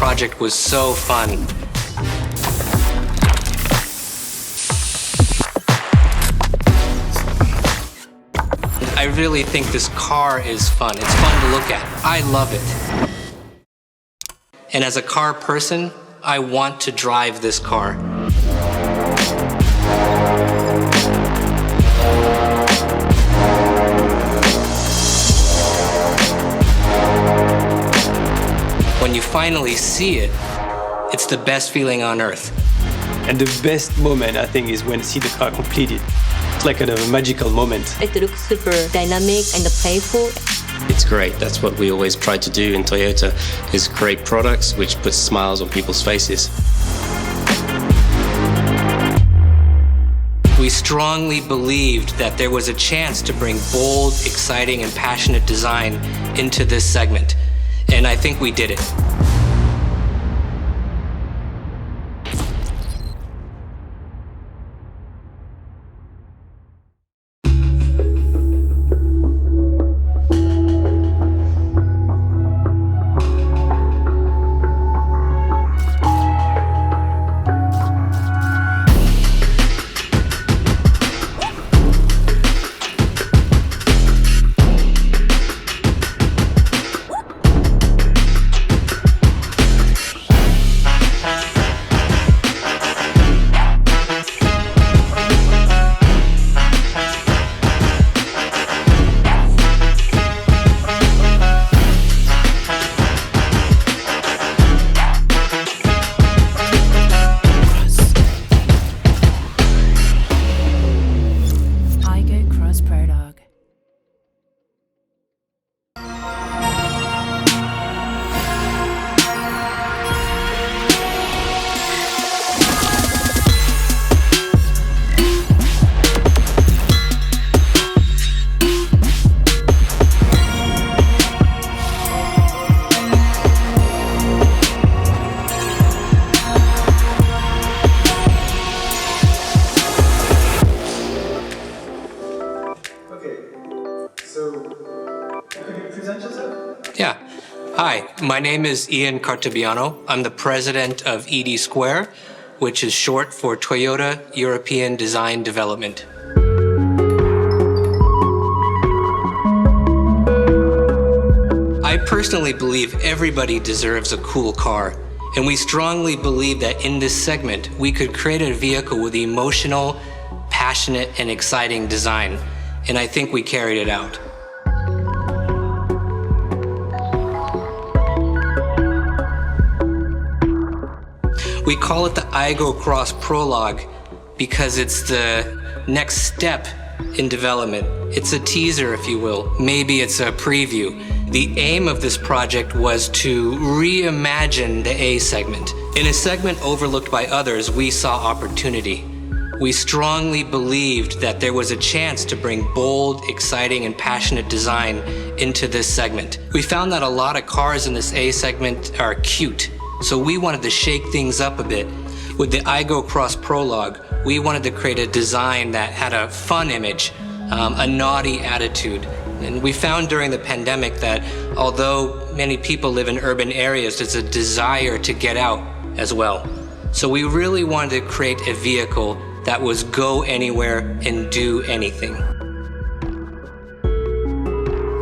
project was so fun. I really think this car is fun. It's fun to look at. I love it. And as a car person, I want to drive this car. When you finally see it, it's the best feeling on earth. And the best moment, I think, is when you see the car completed. It's like a magical moment. It looks super dynamic and playful. It's great. That's what we always try to do in Toyota, is create products which put smiles on people's faces. We strongly believed that there was a chance to bring bold, exciting, and passionate design into this segment. And I think we did it. Yeah. Hi, my name is Ian Cartabiano. I'm the president of ED Square, which is short for Toyota European Design Development. I personally believe everybody deserves a cool car, and we strongly believe that in this segment, we could create a vehicle with emotional, passionate, and exciting design, and I think we carried it out. We call it the Aygo X Prologue because it's the next step in development. It's a teaser, if you will. Maybe it's a preview. The aim of this project was to reimagine the A segment. In a segment overlooked by others, we saw opportunity. We strongly believed that there was a chance to bring bold, exciting, and passionate design into this segment. We found that a lot of cars in this A segment are cute. So we wanted to shake things up a bit. With the Aygo X Prologue, we wanted to create a design that had a fun image, a naughty attitude. And we found during the pandemic that although many people live in urban areas, there's a desire to get out as well. So we really wanted to create a vehicle that was go anywhere and do anything.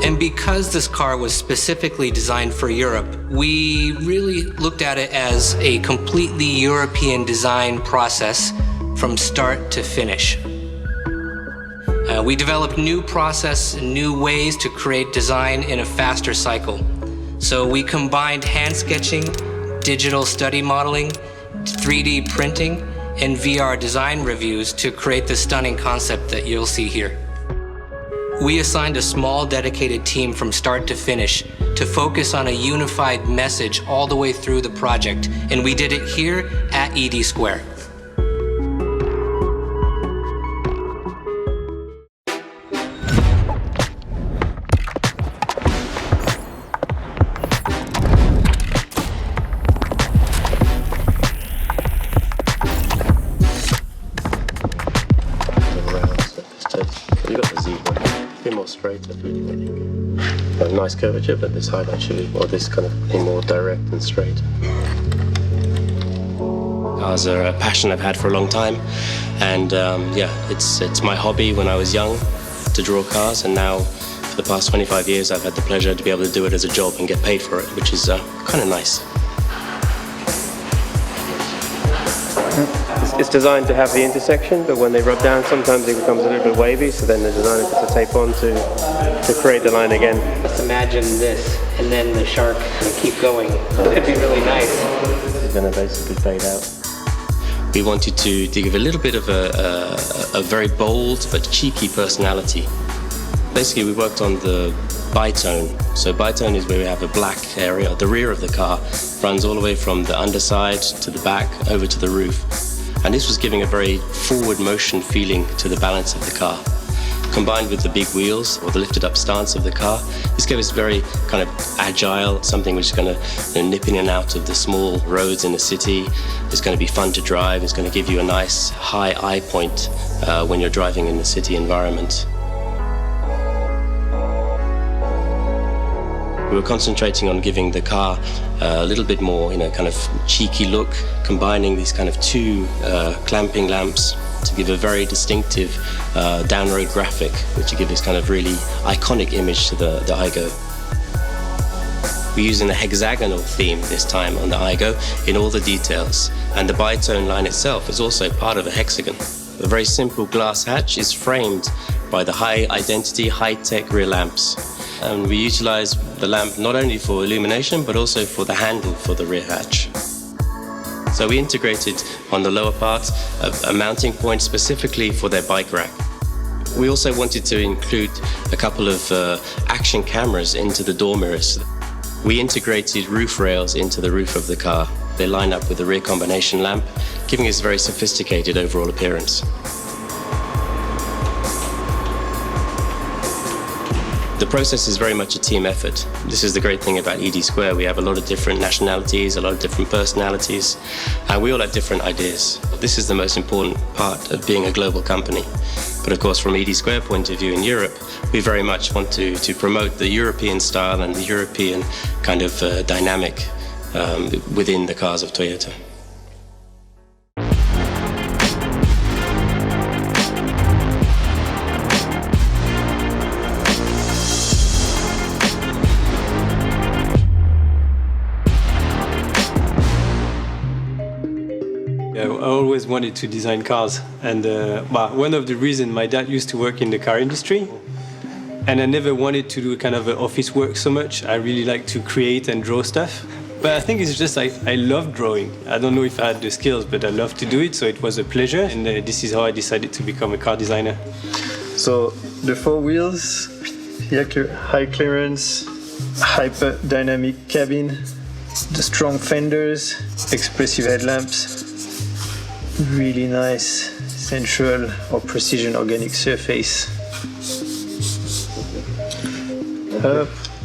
And because this car was specifically designed for Europe, we really looked at it as a completely European design process from start to finish. We developed new process and new ways to create design in a faster cycle. So we combined hand sketching, digital study modeling, 3D printing, and VR design reviews to create the stunning concept that you'll see here. We assigned a small dedicated team from start to finish to focus on a unified message all the way through the project, and we did it here at ED Square. You got the Z one. Be more straight, I think. a nice curvature, but this highlight should be, or this kind of be more direct and straight. Cars are a passion I've had for a long time, and yeah, it's my hobby when I was young to draw cars, and now for the past 25 years I've had the pleasure to be able to do it as a job and get paid for it, which is kind of nice. It's designed to have the intersection, but when they rub down sometimes it becomes a little bit wavy, so then the designer puts a tape on to create the line again. Just imagine this, and then the shark will keep going. It'd be really nice. This is going to basically fade out. We wanted to give a little bit of a very bold but cheeky personality. Basically, we worked on the bitone. So bitone is where we have a black area. The rear of the car runs all the way from the underside to the back over to the roof. And this was giving a very forward motion feeling to the balance of the car. Combined with the big wheels or the lifted up stance of the car, this gave us very kind of agile, something which is going to nip in and out of the small roads in the city. It's going to be fun to drive. It's going to give you a nice high eye point when you're driving in the city environment. We were concentrating on giving the car a little bit more, kind of cheeky look, combining these kind of two clamping lamps to give a very distinctive down-road graphic, which give this kind of really iconic image to the Aygo. We're using a hexagonal theme this time on the Aygo in all the details, and the bitone line itself is also part of a hexagon. A very simple glass hatch is framed by the high-identity, high-tech rear lamps. And we utilize the lamp not only for illumination, but also for the handle for the rear hatch. So we integrated on the lower part a mounting point specifically for their bike rack. We also wanted to include a couple of action cameras into the door mirrors. We integrated roof rails into the roof of the car. They line up with the rear combination lamp, giving us a very sophisticated overall appearance. The process is very much a team effort. This is the great thing about ED Square. We have a lot of different nationalities, a lot of different personalities, and we all have different ideas. This is the most important part of being a global company. But of course, from ED Square point of view in Europe, we very much want to promote the European style and the European kind of dynamic within the cars of Toyota. I always wanted to design cars, and one of the reasons, my dad used to work in the car industry, and I never wanted to do kind of office work so much. I really like to create and draw stuff, but I think it's just I love drawing. I don't know if I had the skills, but I love to do it, so it was a pleasure, and this is how I decided to become a car designer. So the four wheels, high clearance, hyper dynamic cabin, the strong fenders, expressive headlamps, really nice central or precision organic surface.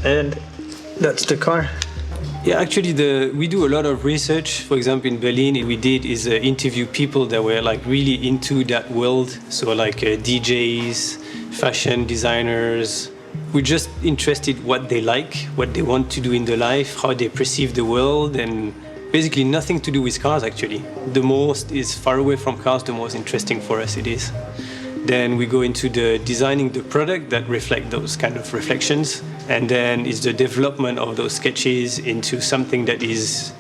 And that's the car. Yeah, actually, we do a lot of research. For example, in Berlin, we did is interview people that were like really into that world. So like DJs, fashion designers. We're just interested what they like, what they want to do in their life, how they perceive the world, and basically nothing to do with cars, actually. The most is far away from cars, the most interesting for us it is. Then we go into the designing the product that reflect those kind of reflections, and then is the development of those sketches into something that is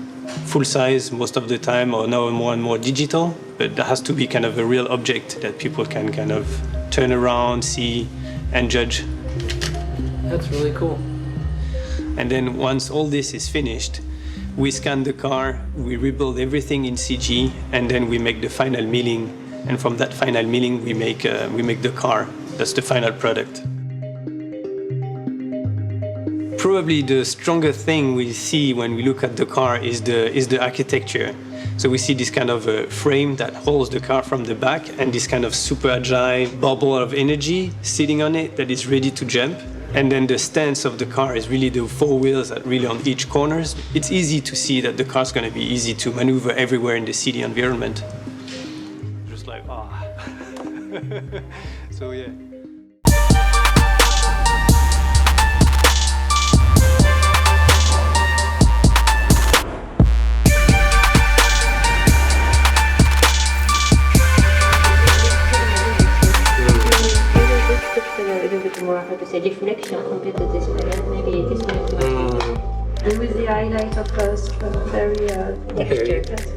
full size most of the time, or now more and more digital, but there has to be kind of a real object that people can kind of turn around, see, and judge. That's really cool. And then once all this is finished, we scan the car, we rebuild everything in CG, and then we make the final milling. And from that final milling, we make the car. That's the final product. Probably the stronger thing we see when we look at the car is the architecture. So we see this kind of frame that holds the car from the back, and this kind of super agile bubble of energy sitting on it that is ready to jump. And then the stance of the car is really the four wheels that really on each corners. It's easy to see that the car's going to be easy to maneuver everywhere in the city environment. Just like, So yeah. say, reflection compared to this one. Maybe this one is much And with the highlight of very textured.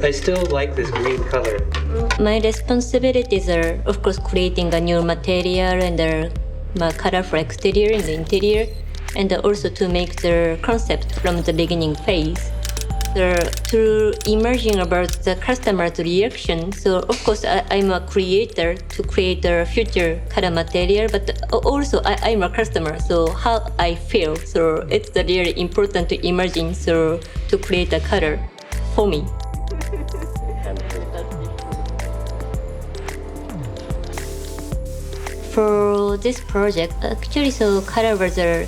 I still like this green color. My responsibilities are, of course, creating a new material and colorful exterior in the interior, and also to make the concept from the beginning phase. To emerging about the customer's reaction. So of course I'm a creator to create a future color material, but also I'm a customer. So how I feel. So it's really important to imagine. So to create a color for me. For this project, actually, so color was a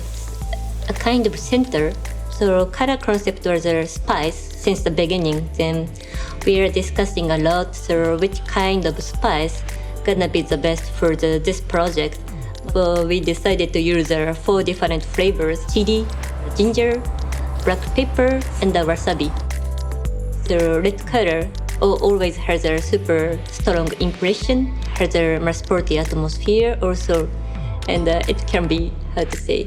kind of center. So color concept was a spice since the beginning. Then we are discussing a lot. So which kind of spice gonna be the best for this project? But we decided to use 4 different flavors: chili, ginger, black pepper, and the wasabi. The red color always has a super strong impression, has a more sporty atmosphere also, and it can be, how to say,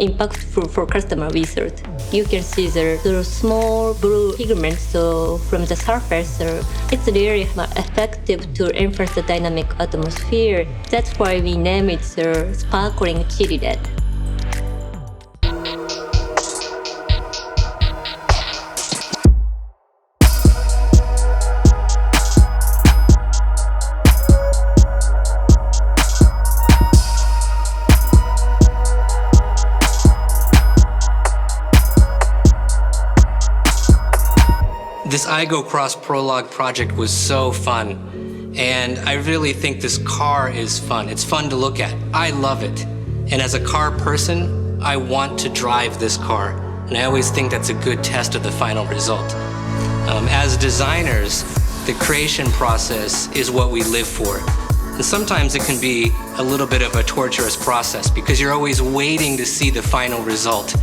impactful for customer research. You can see the small blue pigments so from the surface. So it's really effective to enhance the dynamic atmosphere. That's why we name it sparkling chili red. This Aygo X Prologue project was so fun, and I really think this car is fun. It's fun to look at. I love it. And as a car person, I want to drive this car, and I always think that's a good test of the final result. As designers, the creation process is what we live for. And sometimes it can be a little bit of a torturous process because you're always waiting to see the final result.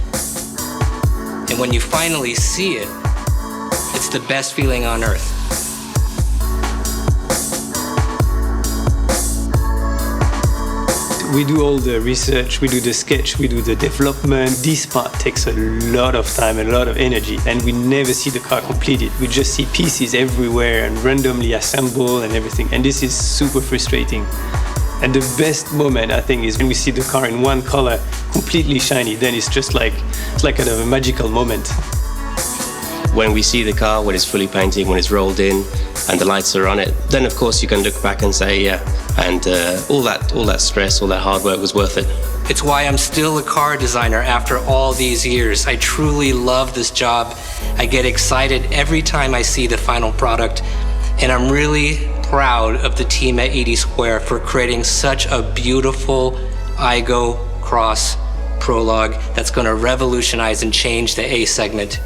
And when you finally see it, it's the best feeling on earth. We do all the research, we do the sketch, we do the development. This part takes a lot of time and a lot of energy, and we never see the car completed. We just see pieces everywhere and randomly assembled and everything, and this is super frustrating. And the best moment, I think, is when we see the car in one color, completely shiny. Then it's just like, kind of a magical moment. When we see the car, when it's fully painted, when it's rolled in, and the lights are on it, then of course you can look back and say, yeah, and all that stress, all that hard work was worth it. It's why I'm still a car designer after all these years. I truly love this job. I get excited every time I see the final product, and I'm really proud of the team at 80 Square for creating such a beautiful Aygo X Prologue that's going to revolutionize and change the A-segment.